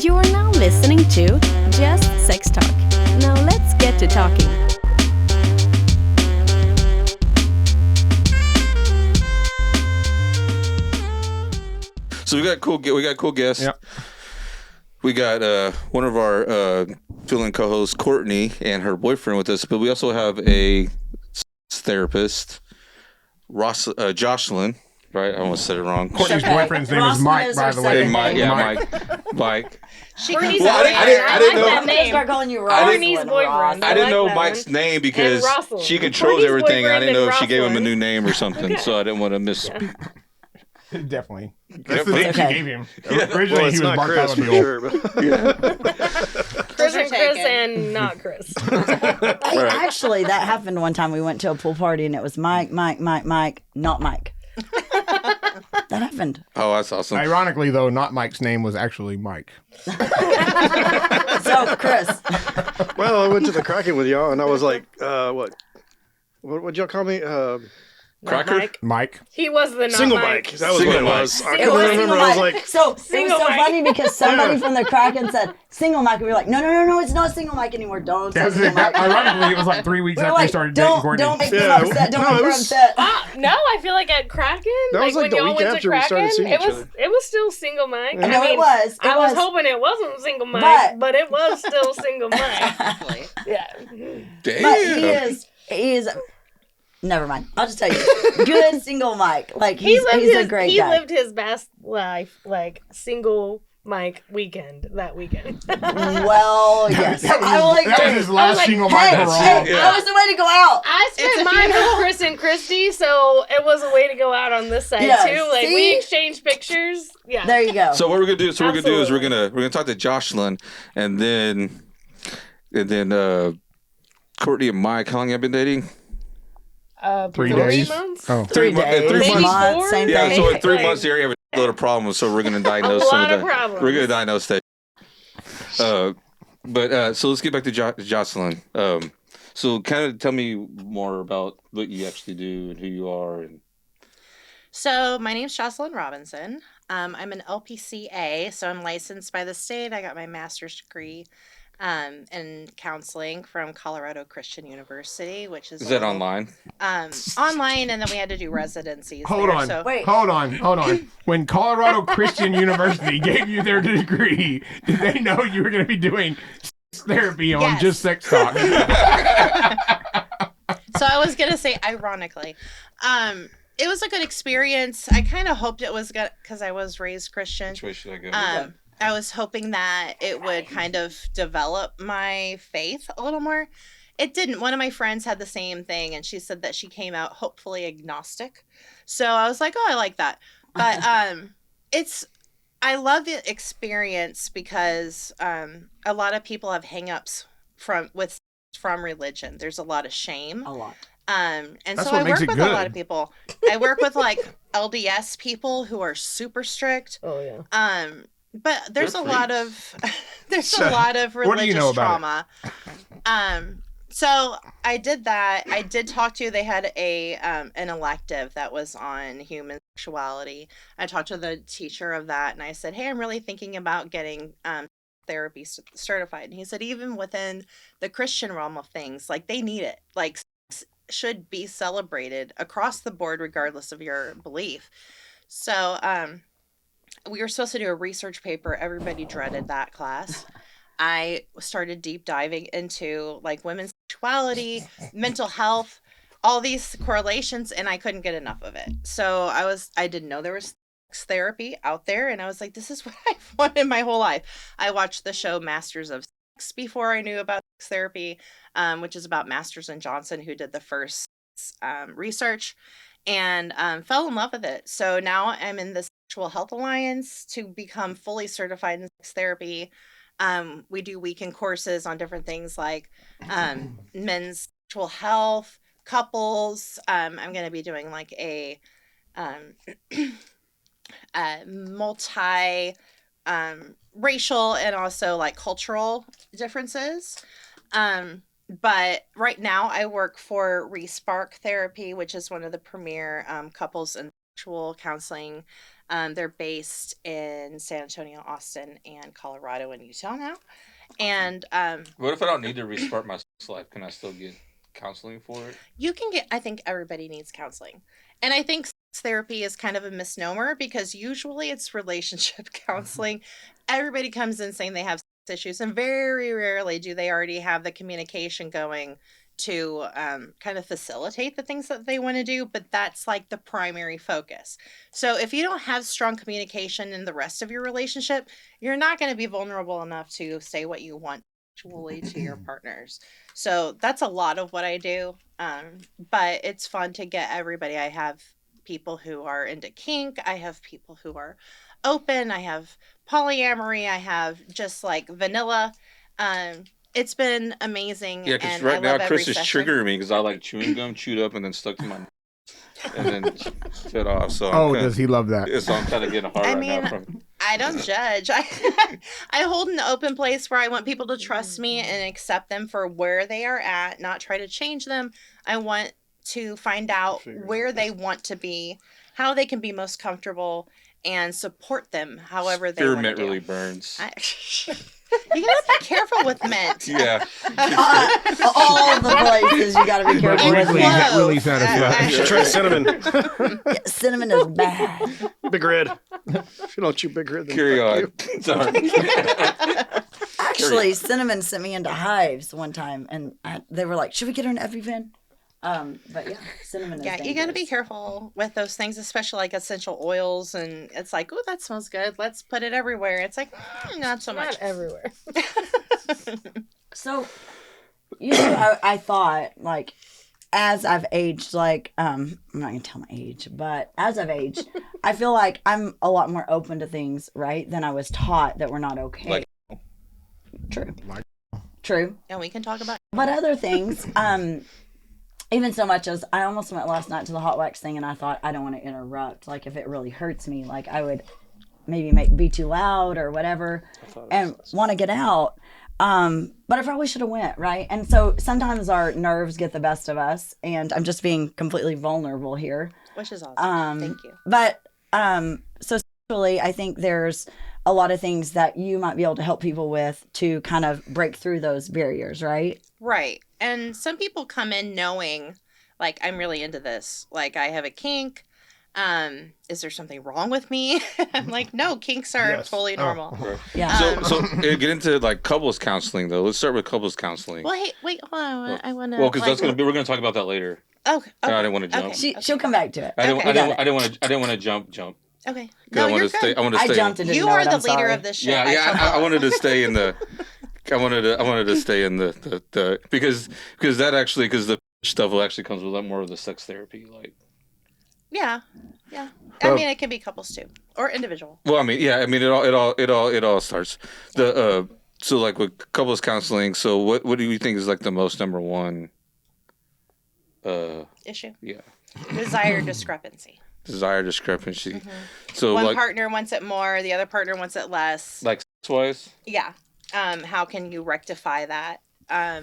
You're now listening to Just Sex Talk. Now let's get to talking. So we got cool guests. Yep. We got one of our fill-in co-hosts, Courtney, and her boyfriend with us, but we also have a therapist, Jocelyn. Right, I almost said it wrong. Courtney's boyfriend's name is Mike, by the way. Mike. Courtney's Well, I didn't know. that name. Start calling you Ross. Courtney's boyfriend. I didn't know that Mike's one. name because Jocelyn. she controls Courtney's everything. I boyfriend didn't know and if she gave him a Jocelyn. new name or something, so I didn't want to miss. Definitely. That's the name she gave him. Originally, Well, he it's was not Chris for Bartholomew. sure. But Chris and Chris taken. and not Chris. Hey, actually, that happened one time. We went to a pool party and it was Mike, not Mike. That happened. Oh, that's awesome. Ironically, though, not Mike's name was actually Mike. So, Chris. well, I went to the Kraken with y'all, and I was like, what'd y'all call me? Cracker? Mike. He was the not Single Mike. Mike. That was Single what it Mike. was. I It couldn't was remember. single I was Mike. like, So it was Single so Mike. funny because somebody from the Kraken said single Mike, and we were like, no, it's not single Mike anymore. Don't say single Mike. Ironically, it was like 3 weeks We were after we like, started dating don't Courtney. make them Yeah, upset. Don't no, make it her was- upset. No, I feel like at Kraken, That was like when the y'all week went to after we started Kraken, seeing it each was other. it was still single Mike. No, I mean, it was. I was hoping it wasn't single Mike, But- but it was still single Mike. Yeah. Damn. But he is. Never mind. I'll just tell you, good single Mike. Like he's a great he guy. lived his best life like single Mike weekend that weekend. Well, yes. That I will was, that was agree. his last like, single Hey, Mike overall. hey, Yeah. that was the way to go out. I spent mine with Chris and Christy, so it was a way to go out on this side Yeah, too. Like see? we exchanged pictures. Yeah. There you go. So what we're gonna do? Is we're Absolutely. gonna talk to Jocelyn, and then Courtney and Mike. How long have you been dating? 3 days. months. Oh. 3 months. 3 Maybe months. four? Same Yeah. thing. So in 3 Like- months here, you have a lot of problems. So we're gonna diagnose A some lot of of that. problems. We're gonna diagnose that. So let's get back to Jocelyn. So kind of tell me more about what you actually do and who you are. And So my name's Jocelyn Robinson. I'm an LPCA, so I'm licensed by the state. I got my master's degree in counseling from Colorado Christian University, which is is that online? Online, and then we had to do residencies. Hold there, on. So Wait. Hold on. When Colorado Christian University gave you their degree, did they know you were going to be doing sex therapy on Yes. Just Sex Talk? So I was gonna say, ironically, it was a good experience. I kind of hoped it was good because I was raised Christian. Which way should I go? I was hoping that it would kind of develop my faith a little more. It didn't. One of my friends had the same thing, and she said that she came out hopefully agnostic. So I was like, oh, I like that. But I love the experience because a lot of people have hangups from religion. There's a lot of shame. A lot. And That's so what I makes work it with a lot good. of people. I work with like LDS people who are super strict. Oh yeah. But there's They're a lot freaks. of a lot of religious What do you know about trauma. So I did that. I did talk to. They had an elective that was on human sexuality. I talked to the teacher of that, and I said, "Hey, I'm really thinking about getting therapy certified." And he said, even within the Christian realm of things, like they need it. Like sex should be celebrated across the board, regardless of your belief. So we were supposed to do a research paper. Everybody dreaded that class. I started deep diving into like women's sexuality, mental health, all these correlations, and I couldn't get enough of it. So I didn't know there was sex therapy out there, and I was like, this is what I've wanted my whole life. I watched the show Masters of Sex before I knew about sex therapy, which is about Masters and Johnson, who did the first research, and fell in love with it. So now I'm in the Sexual Health Alliance to become fully certified in sex therapy. We do weekend courses on different things like men's sexual health, couples. I'm going to be doing like a multi racial and also like cultural differences. But right now I work for Respark Therapy, which is one of the premier couples and sexual counseling They're based in San Antonio, Austin, and Colorado and Utah now. And What if I don't need to restart my sex life? Can I still get counseling for it? you can get, I think everybody needs counseling. And I think sex therapy is kind of a misnomer because usually it's relationship counseling. Everybody comes in saying they have sex issues, and very rarely do they already have the communication going to kind of facilitate the things that they want to do, but that's like the primary focus. So if you don't have strong communication in the rest of your relationship, you're not going to be vulnerable enough to say what you want sexually to your partners. So that's a lot of what I do. But it's fun to get everybody. I have people who are into kink. I have people who are open. I have polyamory. I have just like vanilla. It's been amazing. Yeah, because and right I now love every Chris is session. triggering me because I like chewing gum chewed up and then stuck to my and then set off. So Oh, does he love that? So I'm kind of getting hard I right mean, now from. I don't judge. I hold an open place where I want people to trust me and accept them for where they are at, not try to change them. I want to find out where they want to be, how they can be most comfortable, and support them however they want to Spearmint do. really burns. You gotta be careful with mint. Yeah. All the places you got to be But careful with. Wrigley's mint. really satisfying. You should try cinnamon. Yeah, cinnamon is bad. Big Red. If you don't chew Big Red, then Carry fuck on. you. Sorry. Actually, cinnamon sent me into hives one time, and they were like, "Should we get her an EpiPen?" But yeah, cinnamon is Yeah, you got to be dangerous. careful with those things, especially like essential oils. And it's like, oh, that smells good. Let's put it everywhere. It's like, not so much. Not everywhere. So, you know, I thought, like, as I've aged, like, I'm not going to tell my age, but as I've aged, I feel like I'm a lot more open to things, right, than I was taught that were not okay. Like- True. Like- True. And we can talk about. But other things, even so much as I almost went last night to the hot wax thing, and I thought, I don't want to interrupt. Like, if it really hurts me, like, I would maybe be too loud or whatever and want to get out. But I probably should have went, right? And so sometimes our nerves get the best of us, and I'm just being completely vulnerable here. Which is awesome. Thank you. But so sexually, I think there's a lot of things that you might be able to help people with to kind of break through those barriers, right? Right. And some people come in knowing, like, I'm really into this. Like, I have a kink. Is there something wrong with me? I'm like, no, kinks are Yes. totally Oh. normal. Yeah. So get into like couples counseling though. Let's start with couples counseling. Well, hey, wait, hold on. I want to. Well, because we're gonna talk about that later. Okay. I didn't want to jump. Okay. She'll come back to it. I Okay. didn't want to jump. Okay. 'Cause No, I you're wanted to stay. good. I wanted to I stay. jumped and didn't You know are it. the I'm leader sorry. of this show. Yeah. I wanted to stay in the. I wanted to stay in the because that actually because the stuff will actually comes with a lot more of the sex therapy like. Yeah. I mean, it can be couples too, or individual. Well, I mean, yeah, I mean, it all starts the so like with couples counseling. So what do you think is like the most number one Issue. yeah Desire discrepancy. desire discrepancy? So One like partner wants it more, the other partner wants it less. like sex wise, Yeah. How can you rectify that? I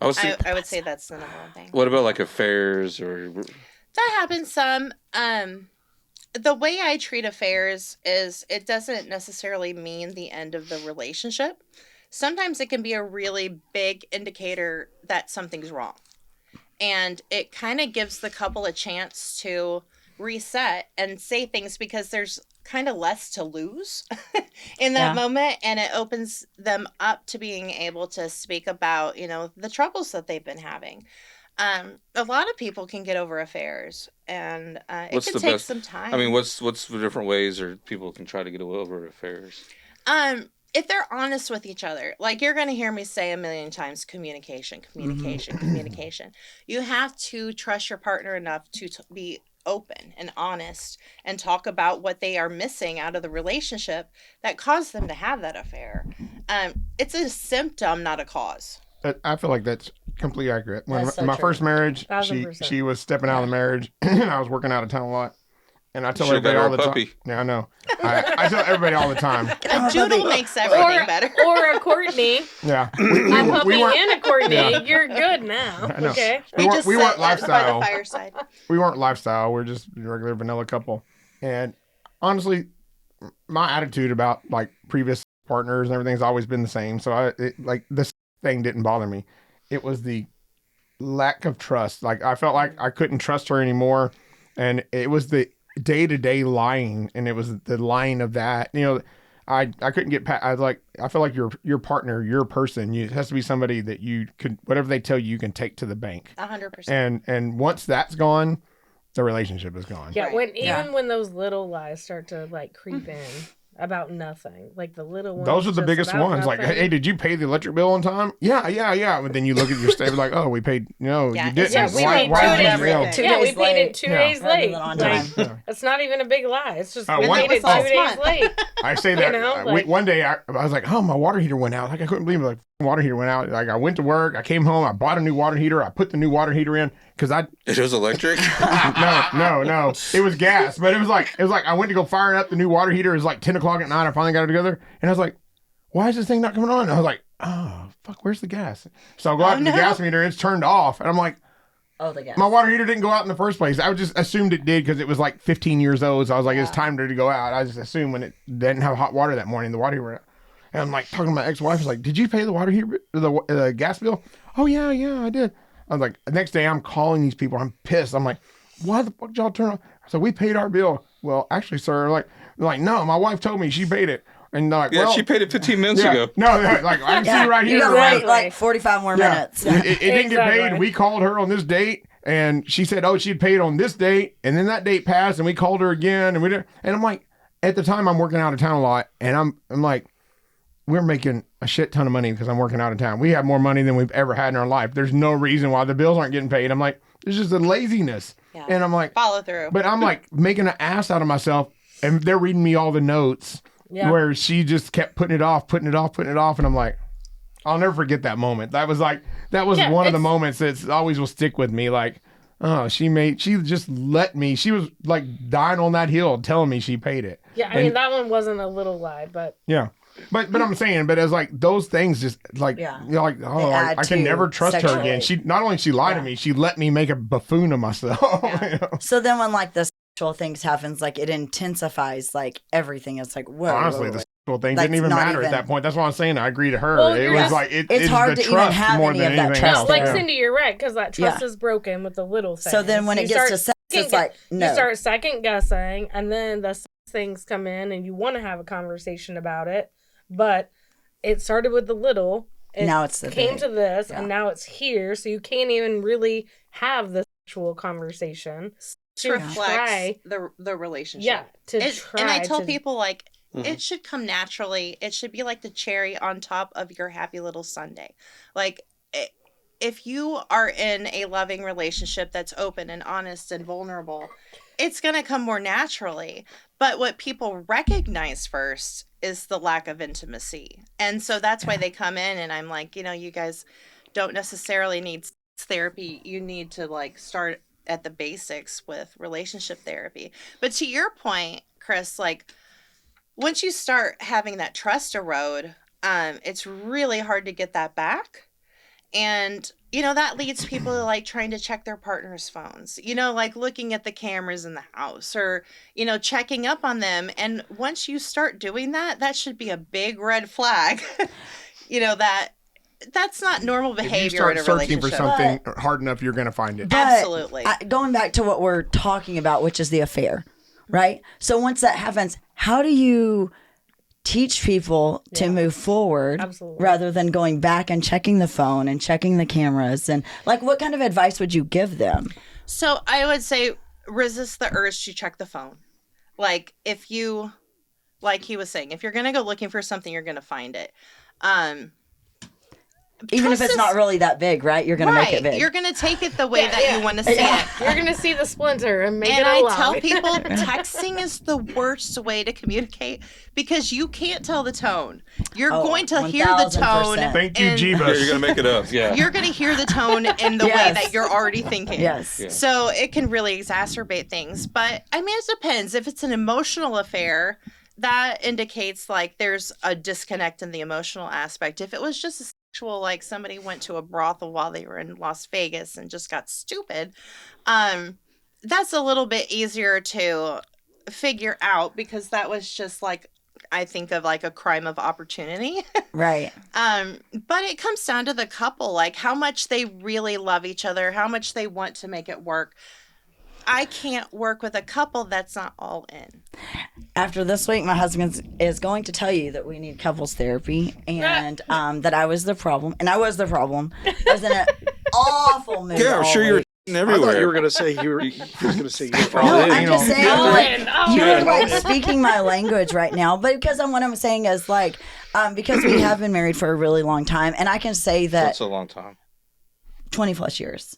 would say. I would say that's the number one thing. What about like affairs or That happens some. The way I treat affairs is it doesn't necessarily mean the end of the relationship. Sometimes it can be a really big indicator that something's wrong. And it kind of gives the couple a chance to reset and say things because there's kind of less to lose in that moment. And it opens them up to being able to speak about, you know, the troubles that they've been having. A lot of people can get over affairs, and it What's can the take best- some time. I mean, what's the different ways or people can try to get over affairs? If they're honest with each other, like you're going to hear me say a million times, communication. You have to trust your partner enough to be open and honest and talk about what they are missing out of the relationship that caused them to have that affair. It's a symptom, not a cause. I feel like that's completely accurate. When That's so in my true. first marriage, 1000%. she was stepping out of the marriage, and I was working out of town a lot. And I tell Should've everybody got all her the a time. puppy. Yeah, I know. I tell everybody all the time. A doodle makes everything better. Or a Courtney. Yeah, A puppy weren't- and a Courtney. Yeah. You're good now. I know. Okay. We weren't sat by lifestyle. the fireside. We weren't lifestyle. We're just a regular vanilla couple. And honestly, my attitude about like previous partners and everything's always been the same. So like this thing didn't bother me. It was the lack of trust. Like I felt like I couldn't trust her anymore, and it was the day-to-day lying, and it was the lying of that. I couldn't get past. I feel like your partner, your person, it has to be somebody that you could, whatever they tell you, you can take to the bank. 100%. And once that's gone, the relationship is gone. Yeah, Right. when those little lies start to like creep in about nothing, like the little ones. Those are the just biggest about ones. Like, nothing. hey, did you pay the electric bill on time? Yeah. But then you look at your statement like, oh, we paid. No, Yeah, you didn't. yeah, we paid why two did you, days- Two yeah, we days paid late. it 2 Yeah. days Rather late. than on Like, time. it's not even a big lie. It's just we one- paid it oh. 2 days late. I say that You know, like- one day I was like, oh, my water heater went out. Like I couldn't believe it. Like water heater went out. Like I went to work. I came home. I bought a new water heater. I put the new water heater in because It was electric. no. It was gas, but it was like I went to go fire up the new water heater. It was like 10 o'clock at night. I finally got it together, and I was like, why is this thing not coming on? And I was like, oh fuck, where's the gas? So I go out to the gas meter, and it's turned off, and I'm like, Oh, the gas. my water heater didn't go out in the first place. I just assumed it did because it was like 15 years old. So I was like, it's time to go out. I just assumed when it didn't have hot water that morning, the water heater went out. And I'm like talking to my ex-wife. I was like, did you pay the water heater, the gas bill? Oh yeah, I did. I was like, the next day I'm calling these people. I'm pissed. I'm like, why the fuck did y'all turn on? So we paid our bill. Well, actually, sir, they're like, no, my wife told me she paid it. And they're like, Yeah, well, she paid it 15 minutes ago. No, like I can see right You here. gotta right? wait like 45 more minutes. It didn't get paid. Exactly. We called her on this date, and she said, "Oh, she'd paid on this date." And then that date passed, and we called her again, and we didn't. And I'm like, at the time, I'm working out of town a lot, and I'm like, we're making a shit ton of money because I'm working out of town. We have more money than we've ever had in our life. There's no reason why the bills aren't getting paid. I'm like, there's just a laziness, Yeah. and I'm like, Follow through. but I'm like making an ass out of myself, and they're reading me all the notes Yeah. where she just kept putting it off, and I'm like, I'll never forget that moment. That was one of the moments that always will stick with me. Like, oh, she just let me. She was like dying on that hill, telling me she paid it. Yeah, I mean that one wasn't a little lie, but Yeah. But I'm saying, but as like those things just like, Yeah. you're like, oh, add I can to never trust her sexually. again. She not only she lied to me, she let me make a buffoon of myself. You know? So then when like the sexual things happens, like it intensifies like everything. It's like, whoa. Honestly, whoa, the whoa. sexual thing Like, didn't even not matter even- at that point. That's what I'm saying. I agree to her. Well, It yeah. was like It's the hard to even trust have more any than of that anything trust. else. like Yeah. Cindy, you're right because that trust Yeah. is broken with the little things. So then when You it gets to start sex, it's second- like, no. You start second guessing, and then the sex things come in, and you want to have a conversation about it, but it started with the little. It Now it's the came big. to this, Yeah. and now it's here. So you can't even really have the sexual conversation to reflect try. the relationship. Yeah, to It- try. and I tell to, people like it should come naturally. It should be like the cherry on top of your happy little Sunday. Like if you are in a loving relationship that's open and honest and vulnerable, it's going to come more naturally. But what people recognize first is the lack of intimacy. And so that's why they come in and I'm like, you guys don't necessarily need therapy. You need to like start at the basics with relationship therapy. But to your point, Chris, like once you start having that trust erode, it's really hard to get that back. And, that leads people to like trying to check their partner's phones, like looking at the cameras in the house or, checking up on them. And once you start doing that, that should be a big red flag, that's not normal If you behavior start in a searching relationship. for something hard enough, you're going to find it. But Absolutely. Going back to what we're talking about, which is the affair, right? So once that happens, how do you teach people to move forward Absolutely. rather than going back and checking the phone and checking the cameras? And like, what kind of advice would you give them? So I would say resist the urge to check the phone. Like if you, like he was saying, if you're going to go looking for something, you're going to find it. Even if Trust it's is- not really that big, right? You're going to make it big. You're going to take it the way that you want to see it. You're gonna see the splinter and make And it I alive. tell people texting is the worst way to communicate because you can't tell the tone. You're Oh, going to hear the 1000%. tone. Thank you, and Yeah, Jeebus. you're gonna make it up. Yeah. You're going to hear the tone in the way Yes. that you're already thinking. Yes. Yeah. So it can really exacerbate things. But I mean, it depends. If it's an emotional affair, that indicates like there's a disconnect in the emotional aspect. If it was just a sexual, like somebody went to a brothel while they were in Las Vegas and just got stupid, that's a little bit easier to figure out, because that was just like, I think of like a crime of opportunity. Right. But it comes down to the couple, like how much they really love each other, how much they want to make it work. I can't work with a couple that's not all in. After this week, my husband is going to tell you that we need couples therapy, and that I was the problem. And I was the problem. I was in an awful mood. Yeah, I'm sure you're I thought everywhere. you were going to say you were going to say you were No, all in. I'm just saying, All like, in, all you're in. like speaking my language right now. But because what I'm saying is like, because we have been married for a really long time, and I can say that That's a long time. 20 plus years.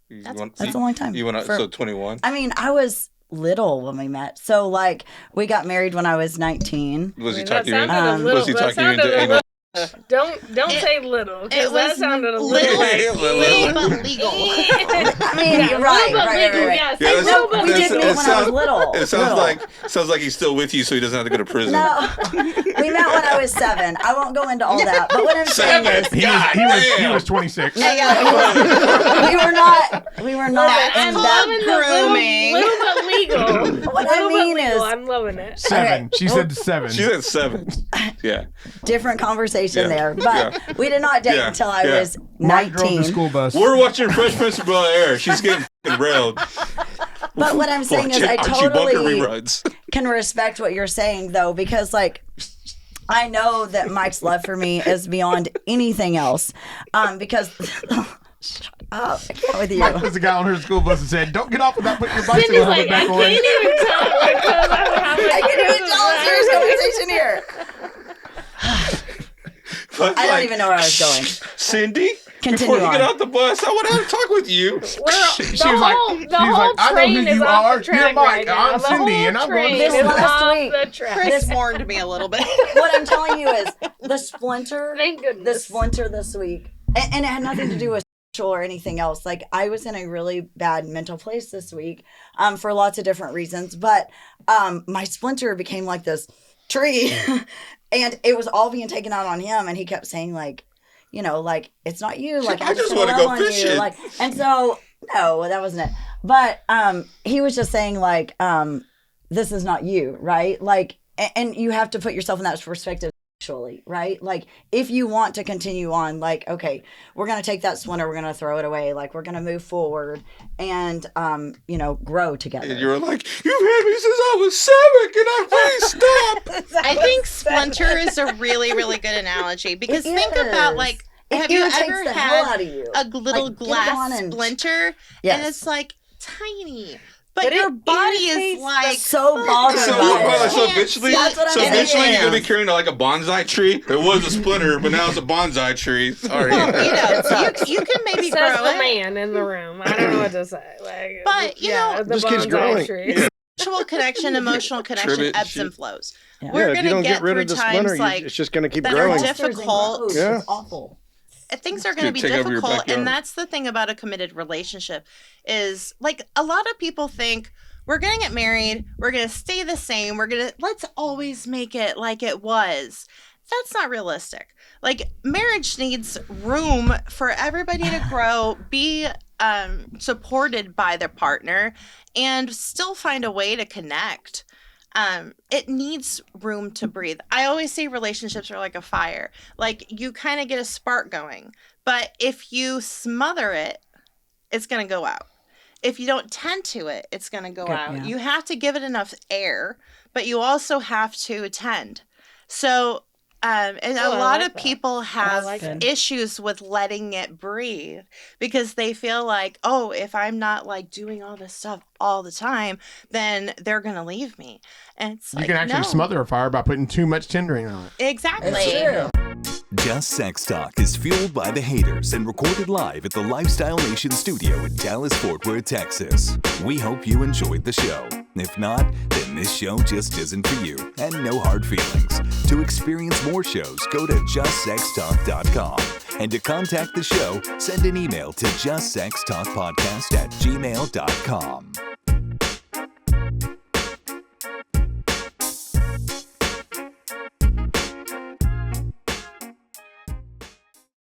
That's a long time. You went out, For- so 21. I mean, I was little when we met. So like, we got married when I was 19. Was he That talking you into? sounded a little. Was he That talking you sounded into a anal? little. Don't say little, It because that was sounded a little, little like little but legal. I mean, Yeah, you're right. little but Right. legal, yeah, say that's- little but We did that's- meet it when I was sounds- little. It sounds Little. like he's still with you, so he doesn't have to go to prison. No, we met when I was 7. I won't go into all that. But what I'm saying is, He was 26. we were not I'm in that. loving the grooming. little but legal. What I Little but mean legal, is- I'm loving it. 7. Okay. She said 7. She said 7. Yeah. Different conversation Yeah. there, but we did not date Yeah. until I Yeah. was Mike drove 19. the school bus. We're watching Fresh Prince of Bel-Air. She's getting fucking railed. But what I'm saying is, I Archie Bunker totally reruns. can respect what you're saying, though, because like, I know that Mike's love for me is beyond anything else. Because shut up, I can't with you. Mike was the guy on her school bus and said, "Don't get off without putting your bicycle Cindy's helmet like, I back on." can't even tell because I'm having I can't even tell a serious conversation here. But, I don't like, even know where I was going. Cindy, Continue before you get on. out the bus, I want to have a talk with you. We're, She the was whole, like, the whole "I know train who is you off are. the track You're Mike. right now. I'm The Cindy, whole and I'm going train this is last off week. the track. Chris warned me a little bit. What I'm telling you is the splinter. Thank The goodness. splinter this week, and it had nothing to do with sexual or anything else. Like, I was in a really bad mental place this week, for lots of different reasons. But my splinter became like this tree, and it was all being taken out on him. And he kept saying like, you know, like, it's not you. Like, I I'm just gonna wanna go love on you. fishing. Like, and so no, that wasn't it. But he was just saying like, this is not you, right? Like, and you have to put yourself in that perspective. Sexually, right? Like, if you want to continue on, like, okay, we're gonna take that splinter, we're gonna throw it away, like, we're gonna move forward and you know, grow together. And you were like, you've had me since I was 7. Can I please stop? I think splinter is a really, really good analogy, because It think about is. like, It have you irritates ever the hell out had of you. a little Like, get it on glass and- splinter Yes. and it's like tiny, but But your it body is irritates like so bothered So, by it. so eventually, That's what I'm so saying. eventually you're gonna be carrying like a bonsai tree. It was a splinter, but now it's a bonsai tree. Sorry. you know, you can maybe Says grow the it. man in the room. I don't know what to say. Like, But, you know, the just keeps bonsai growing. tree. Sexual connection, emotional connection, Trivet ebbs shit. and flows. Yeah. We're if gonna you don't get get rid through of the times splinter, like it's just going to keep that are growing. difficult. Yeah. It's awful. Things are It's going to be gonna take over your difficult, backyard. and that's the thing about a committed relationship is like a lot of people think we're going to get married, we're going to stay the same, let's always make it like it was. That's not realistic. Like, marriage needs room for everybody to grow, be supported by their partner, and still find a way to connect. It needs room to breathe. I always say relationships are like a fire. Like, you kind of get a spark going, but if you smother it, it's going to go out. If you don't tend to it, it's going to go out. yeah. You have to give it enough air, but you also have to tend. So, and a Oh, I lot like of that. people have like it. issues with letting it breathe because they feel like, oh, if I'm not like doing all this stuff all the time, then they're going to leave me. And it's You like, can actually no. smother a fire by putting too much tendering on it. Exactly. It's true. Just Sex Talk is fueled by the haters and recorded live at the Lifestyle Nation studio in Dallas, Fort Worth, Texas. We hope you enjoyed the show. If not, then this show just isn't for you, and no hard feelings. To experience more shows, go to JustSexTalk.com. And to contact the show, send an email to JustSexTalkPodcast@gmail.com.